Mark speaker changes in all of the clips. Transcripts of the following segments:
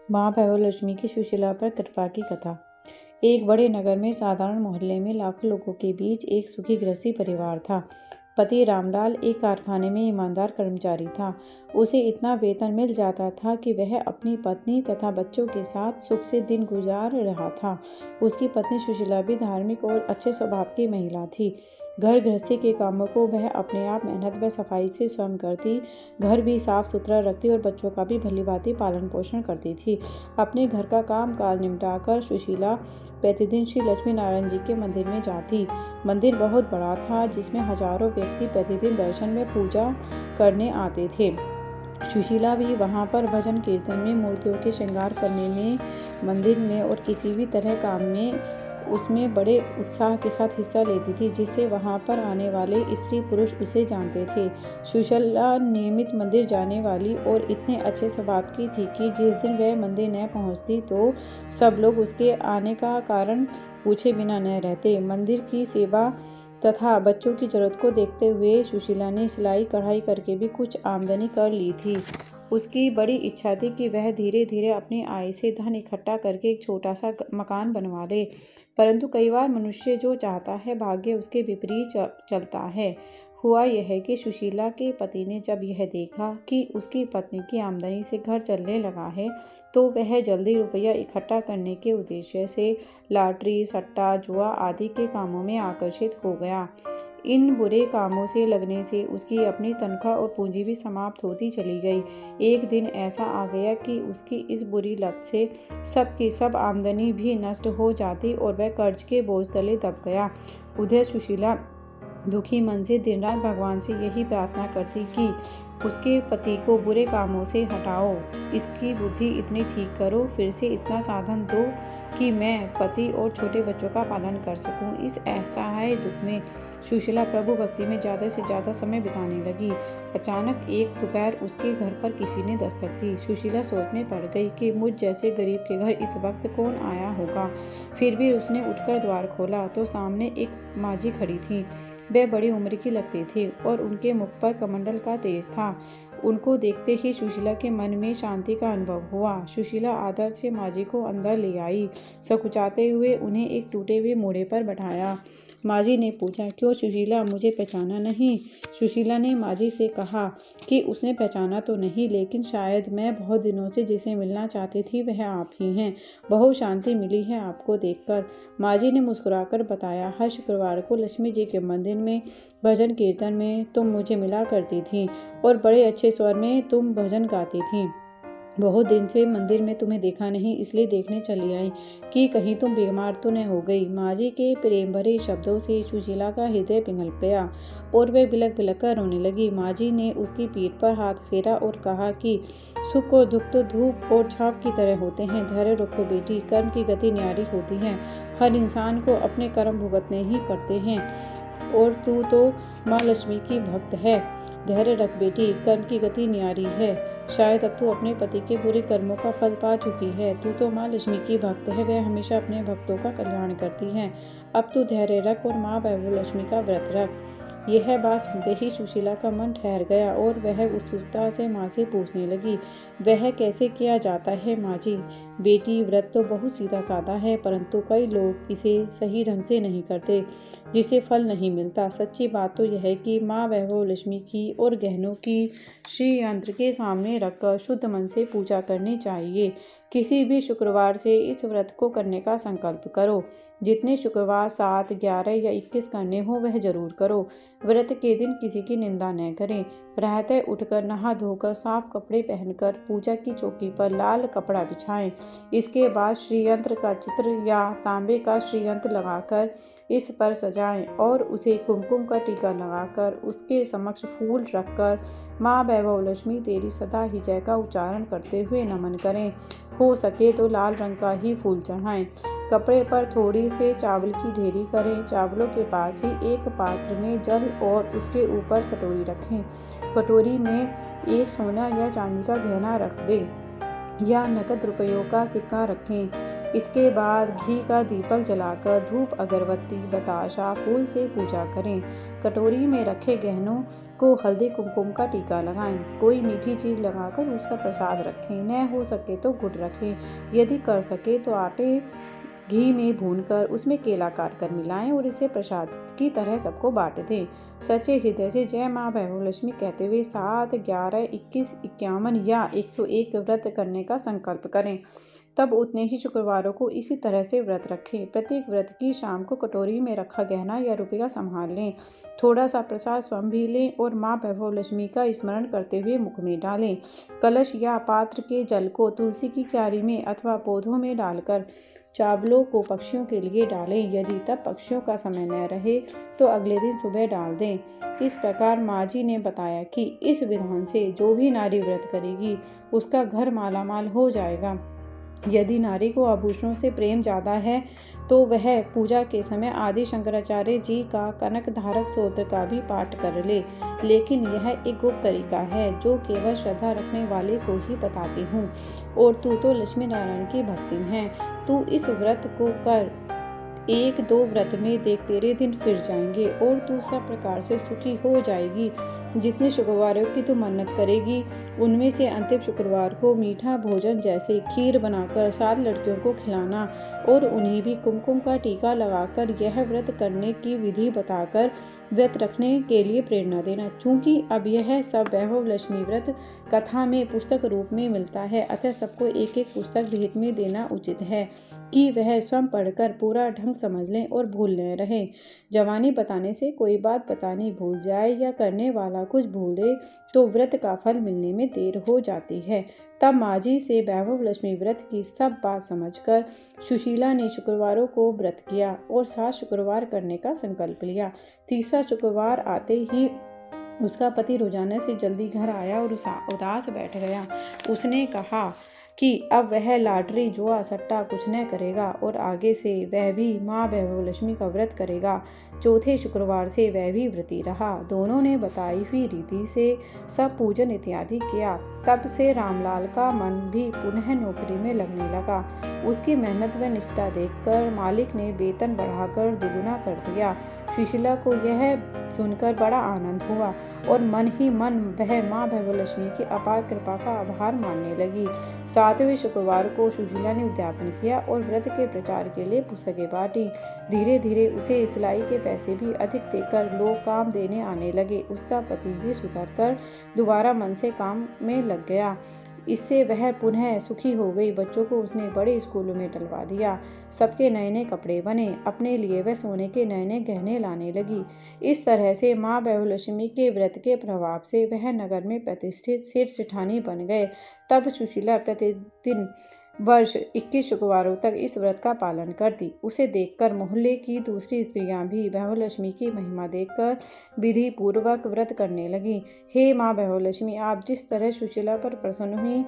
Speaker 1: माँ भैरवलक्ष्मी की सुशीला पर कृपा की कथा। एक बड़े नगर में साधारण मोहल्ले में लाखों लोगों के बीच एक सुखी गृहस्थी परिवार था। पति रामलाल एक कारखाने में ईमानदार कर्मचारी था। उसे इतना वेतन मिल जाता था कि वह अपनी पत्नी तथा बच्चों के साथ सुख से दिन गुजार रहा था। उसकी पत्नी सुशीला भी धार्मिक और अच्छे स्वभाव की महिला थी। घर गृहस्थी के कामों को वह अपने आप मेहनत व सफाई से स्वयं करती, घर भी साफ सुथरा रखती और बच्चों का भी भली भांति पालन पोषण करती थी। अपने घर का काम काज निपटाकर सुशीला प्रतिदिन श्री लक्ष्मी नारायण जी के मंदिर में जाती। मंदिर बहुत बड़ा था, जिसमें हजारों व्यक्ति प्रतिदिन दर्शन में पूजा करने आते थे। सुशीला भी वहां पर भजन कीर्तन में, मूर्तियों के श्रृंगार करने में, मंदिर में और किसी भी तरह काम में उसमें बड़े उत्साह के साथ हिस्सा लेती थी, जिससे वहां पर आने वाले स्त्री पुरुष उसे जानते थे। सुशीला नियमित मंदिर जाने वाली और इतने अच्छे स्वभाव की थी कि जिस दिन वह मंदिर न पहुंचती तो सब लोग उसके आने का कारण पूछे बिना न रहते। मंदिर की सेवा तथा बच्चों की जरूरत को देखते हुए सुशीला ने सिलाई कढ़ाई करके भी कुछ आमदनी कर ली थी। उसकी बड़ी इच्छा थी कि वह धीरे धीरे अपनी आय से धन इकट्ठा करके एक छोटा सा मकान बनवा ले, परंतु कई बार मनुष्य जो चाहता है भाग्य उसके विपरीत चलता है। हुआ यह कि सुशीला के पति ने जब यह देखा कि उसकी पत्नी की आमदनी से घर चलने लगा है, तो वह जल्दी रुपया इकट्ठा करने के उद्देश्य से लॉटरी, सट्टा, जुआ आदि के कामों में आकर्षित हो गया। इन बुरे कामों से लगने से उसकी अपनी तनख्वाह और पूंजी भी समाप्त होती चली गई। एक दिन ऐसा आ गया कि उसकी इस बुरी लत से सब की सब आमदनी भी नष्ट हो जाती और वह कर्ज के बोझ तले दब गया। उधर सुशीला दुखी मन से दिन रात भगवान से यही प्रार्थना करती कि उसके पति को बुरे कामों से हटाओ, इसकी बुद्धि इतनी ठीक करो, फिर से इतना साधन दो कि मैं पति और छोटे बच्चों का पालन कर सकूं। इस असहाय दुख में सुशीला प्रभु भक्ति में ज़्यादा से ज़्यादा समय बिताने लगी। अचानक एक दोपहर उसके घर पर किसी ने दस्तक दी। सुशीला सोचने पड़ गई कि मुझ जैसे गरीब के घर इस वक्त कौन आया होगा। फिर भी उसने उठकर द्वार खोला तो सामने एक माँझी खड़ी थी। वे बड़ी उम्र की लगती थी और उनके मुख पर कमंडल का तेज था। उनको देखते ही सुशीला के मन में शांति का अनुभव हुआ। सुशीला आदर से माँझी को अंदर ले आई। सकुचाते हुए उन्हें एक टूटे हुए मोड़े पर बैठाया। माँझी ने पूछा, क्यों सुशीला, मुझे पहचाना नहीं? सुशीला ने माँझी से कहा कि उसने पहचाना तो नहीं, लेकिन शायद मैं बहुत दिनों से जिसे मिलना चाहती थी वह आप ही हैं। बहुत शांति मिली है आपको देखकर। माँझी ने मुस्कुराकर बताया, हर शुक्रवार को लक्ष्मी जी के मंदिर में भजन कीर्तन में तुम मुझे मिला करती थी और बड़े अच्छे स्वर में तुम भजन गाती थी। बहुत दिन से मंदिर में तुम्हें देखा नहीं, इसलिए देखने चली आई कि कहीं तुम बीमार तो न हो गई। माँझी के प्रेम भरे शब्दों से सुशीला का हृदय पिघल गया और वह बिलक बिलक कर रोने लगी। माँझी ने उसकी पीठ पर हाथ फेरा और कहा कि सुख और दुख तो धूप और छाँव की तरह होते हैं। धैर्य रखो बेटी, कर्म की गति न्यारी होती है। हर इंसान को अपने कर्म भुगतने ही पड़ते हैं और तू तो माँ लक्ष्मी की भक्त है। धैर्य रख बेटी, कर्म की गति न्यारी है। शायद अब तू अपने पति के बुरे कर्मों का फल पा चुकी है। तू तो माँ लक्ष्मी की भक्त है, वह हमेशा अपने भक्तों का कल्याण करती है। अब तू धैर्य रख और माँ भैरवलक्ष्मी का व्रत रख। यह बात सुनते ही सुशीला का मन ठहर गया और वह उत्सुकता से माँ से पूछने लगी, वह कैसे किया जाता है माँ जी? बेटी, व्रत तो बहुत सीधा साधा है, परंतु कई लोग इसे सही ढंग से नहीं करते, जिसे फल नहीं मिलता। सच्ची बात तो यह है कि माँ भैरवलक्ष्मी की और गहनों की श्री यंत्र के सामने रखकर शुद्ध मन से पूजा करनी चाहिए। किसी भी शुक्रवार से इस व्रत को करने का संकल्प करो। जितने शुक्रवार 7, 11 या 21 करने हो वह जरूर करो। व्रत के दिन किसी की निंदा न करें। प्रातः उठकर नहा धोकर साफ कपड़े पहनकर पूजा की चौकी पर लाल कपड़ा बिछाएं। इसके बाद श्रीयंत्र का चित्र या तांबे का श्रीयंत्र लगाकर इस पर सजाएं और उसे कुमकुम का टीका लगाकर उसके समक्ष फूल रखकर माँ भैरवलक्ष्मी तेरी सदा ही जय का उच्चारण करते हुए नमन करें। हो सके तो लाल रंग का ही फूल चढ़ाएं। कपड़े पर थोड़ी से चावल की ढेरी करें। चावलों के पास ही एक पात्र में जल और उसके ऊपर कटोरी रखें। कटोरी में एक सोना या चांदी का गहना रख दें या नकद रुपयों का सिक्का रखें। इसके बाद घी का दीपक जलाकर धूप अगरबत्ती बताशा फूल से पूजा करें। कटोरी में रखे गहनों को हल्दी कुमकुम का टीका लगाएं। कोई मीठी चीज़ लगाकर उसका प्रसाद रखें। न हो सके तो गुड़ रखें। यदि कर सके तो आटे घी में भूनकर उसमें केला काट कर मिलाएं और इसे प्रसाद की तरह सबको बांट दें। सच्चे हृदय से जय माँ वैभव लक्ष्मी कहते हुए 7, 11, 21, 51 या 101 व्रत करने का संकल्प करें। तब उतने ही शुक्रवारों को इसी तरह से व्रत रखें। प्रत्येक व्रत की शाम को कटोरी में रखा गहना या रुपया संभाल लें। थोड़ा सा प्रसाद स्वयं भी लें और माँ वैभव लक्ष्मी का स्मरण करते हुए मुख में डालें। कलश या पात्र के जल को तुलसी की क्यारी में अथवा पौधों में डालकर चावलों को पक्षियों के लिए डालें। यदि तब पक्षियों का समय न रहे तो अगले दिन सुबह डाल दें। इस प्रकार माँ जी ने बताया कि इस विधान से जो भी नारी व्रत करेगी उसका घर मालामाल हो जाएगा। यदि नारी को आभूषणों से प्रेम ज़्यादा है तो वह पूजा के समय आदि शंकराचार्य जी का कनक धारक स्तोत्र का भी पाठ कर ले। लेकिन यह एक गुप्त तरीका है जो केवल श्रद्धा रखने वाले को ही बताती हूँ। और तू तो लक्ष्मी नारायण की भक्ति है, तू इस व्रत को कर। 1-2 व्रत में देख तेरे दिन फिर जाएंगे और तू सब प्रकार से सुखी हो जाएगी। जितने शुक्रवारों की तू मन्नत करेगी उनमें से अंतिम शुक्रवार को मीठा भोजन जैसे खीर बनाकर 7 लड़कियों को खिलाना और उन्हें भी कुमकुम का टीका लगाकर यह व्रत करने की विधि बताकर व्रत रखने के लिए प्रेरणा देना। चूँकि अब यह सब वैभव लक्ष्मी व्रत कथा में पुस्तक रूप में मिलता है, अतः सबको एक एक पुस्तक भेंट में देना उचित है कि वह स्वयं पढ़कर पूरा ढंग समझ लें और भूल न रहे। जवानी बताने से कोई बात बतानी भूल जाए या करने वाला कुछ भूल दे तो व्रत का फल मिलने में देर हो जाती है। तब माँ जी से वैभव लक्ष्मी व्रत की सब बात समझकर सुशीला ने शुक्रवारों को व्रत किया और 7 शुक्रवार करने का संकल्प लिया। तीसरा शुक्रवार आते ही उसका पति रोजाना से जल्दी घर आया और उदास बैठ गया। उसने कहा कि अब वह लॉटरी जुआ सट्टा कुछ न करेगा और आगे से वह भी माँ वैभव लक्ष्मी का व्रत करेगा। चौथे शुक्रवार से वह भी व्रती रहा। दोनों ने बताई हुई रीति से सब पूजन इत्यादि किया। तब से रामलाल का मन भी पुनः नौकरी में लगने लगा। उसकी मेहनत व निष्ठा देखकर मालिक ने वेतन बढ़ाकर दुगुना कर दिया। सुशीला को यह सुनकर बड़ा आनंद हुआ और मन ही मन वह माँ वैभव लक्ष्मी की अपार कृपा का आभार मानने लगी। 7वें शुक्रवार को सुशीला ने उद्यापन किया और व्रत के प्रचार के लिए पुस्तकें बांटी। धीरे धीरे उसे सिलाई के पैसे भी अधिक देकर लोग काम देने आने लगे। उसका पति भी सुधर कर दोबारा मन से काम में लग गया। इससे वह पुनः सुखी हो गई। बच्चों को उसने बड़े स्कूलों में डलवा दिया। सबके नए नए कपड़े बने। अपने लिए वह सोने के नए नए गहने लाने लगी। इस तरह से माँ वैभव लक्ष्मी के व्रत के प्रभाव से वह नगर में प्रतिष्ठित सेठ सेठानी बन गए। तब सुशीला प्रतिदिन वर्ष 21 शुक्रवारों तक इस व्रत का पालन करती। उसे देखकर मोहल्ले की दूसरी स्त्रियां भी वैभव लक्ष्मी की महिमा देखकर विधि पूर्वक व्रत करने लगी। हे माँ वैभव लक्ष्मी, आप जिस तरह सुशीला पर प्रसन्न हुई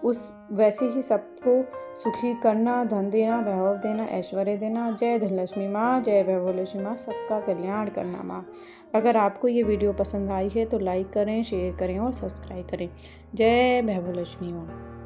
Speaker 1: उस वैसे ही सबको सुखी करना, धन देना, वैभव देना, ऐश्वर्य देना। जय धनलक्ष्मी माँ, जय वैभव लक्ष्मी माँ, सबका कल्याण करना माँ। अगर आपको ये वीडियो पसंद आई है तो लाइक करें, शेयर करें और सब्सक्राइब करें। जय वैभव लक्ष्मी माँ।